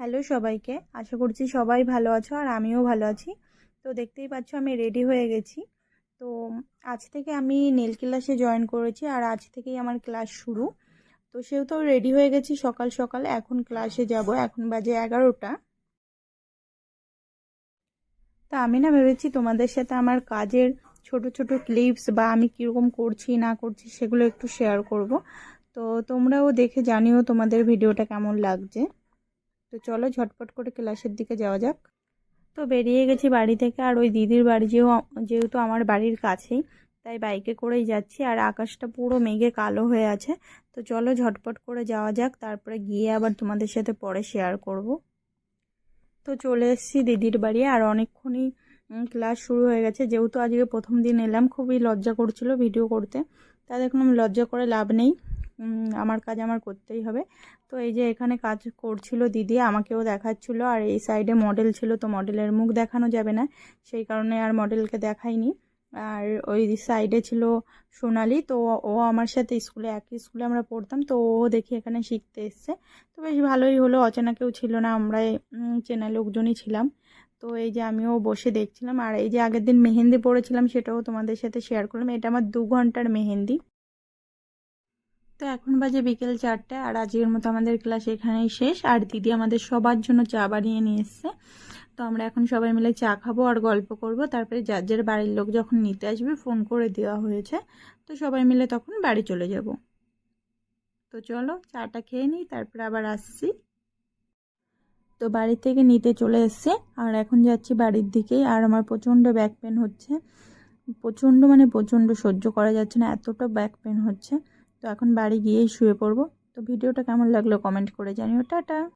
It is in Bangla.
হ্যালো সবাইকে, আশা করছি সবাই ভালো আছো আর আমিও ভালো আছি। তো দেখতেই পাচ্ছ আমি রেডি হয়ে গেছি। তো আজ থেকে আমি নেল ক্লাসে জয়েন করেছি আর আজ থেকেই আমার ক্লাস শুরু। তো সেহেতু রেডি হয়ে গেছি সকাল সকাল, এখন ক্লাসে যাব। এখন বাজে 11টা। তা আমি না ভেবেছি তোমাদের সাথে আমার কাজের ছোট ছোট ক্লিপস বা আমি কীরকম করছি না করছি সেগুলো একটু শেয়ার করব। তো তোমরাও দেখে জানিও তোমাদের ভিডিওটা কেমন লাগছে। তো চলো ঝটপট করে ক্লাসের দিকে যাওয়া যাক। তো বেরিয়ে গেছি বাড়ি থেকে, আর ওই দিদির বাড়ি যেহেতু আমার বাড়ির কাছেই, তাই বাইকে করেই যাচ্ছি। আর আকাশটা পুরো মেঘে কালো হয়ে আছে। তো চলো ঝটপট করে যাওয়া যাক, তারপরে গিয়ে আবার তোমাদের সাথে পরে শেয়ার করব। তো চলে এসেছি দিদির বাড়ি, আর অনেকক্ষণই ক্লাস শুরু হয়ে গেছে। যেহেতু আজকে প্রথম দিন এলাম, খুবই লজ্জা করছিল ভিডিও করতে। তা দেখুন লজ্জা করে লাভ নেই, আমার কাজ আমার করতেই হবে। তো এই যে এখানে কাজ করছিল দিদি, আমাকেও দেখাচ্ছিল। আর এই সাইডে মডেল ছিল, তো মডেলের মুখ দেখানো যাবে না, সেই কারণে আর মডেলকে দেখাইনি। আর ওই সাইডে ছিল সোনালি, তো ও আমার সাথে একই স্কুলে আমরা পড়তাম। তো ও দেখি এখানে শিখতে এসছে। তো বেশ ভালোই হলো, অচেনা কেউ ছিল না, আমরা চেনা লোকজনই ছিলাম। তো এই যে আমিও বসে দেখছিলাম। আর এই যে আগের দিন মেহেন্দি পড়েছিলাম, সেটাও তোমাদের সাথে শেয়ার করলাম। এটা আমার 2 ঘন্টার মেহেন্দি। তো এখন বাজে বিকেল 4টে, আর আজকের মতো আমাদের ক্লাস এখানেই শেষ। আর দিদি আমাদের সবার জন্য চা বানিয়ে নিয়ে এসছে। তো আমরা এখন সবাই মিলে চা খাবো আর গল্প করব। তারপরে যার যার বাড়ির লোক যখন নিতে আসবে ফোন করে দেওয়া হয়েছে, তো সবাই মিলে তখন বাড়ি চলে যাব। তো চলো চাটা খেয়ে নিই, তারপরে আবার আসছি। তো বাড়ি থেকে নিতে চলে এসছে, আর এখন যাচ্ছি বাড়ির দিকেই। আর আমার প্রচণ্ড ব্যাক পেন হচ্ছে, প্রচণ্ড মানে প্রচণ্ড, সহ্য করা যাচ্ছে না, এতটা ব্যাক পেন হচ্ছে। তো এখন বাড়ি গিয়েই শুয়ে পড়বো। তো ভিডিওটা কেমন লাগলো কমেন্ট করে জানিও। টাটা।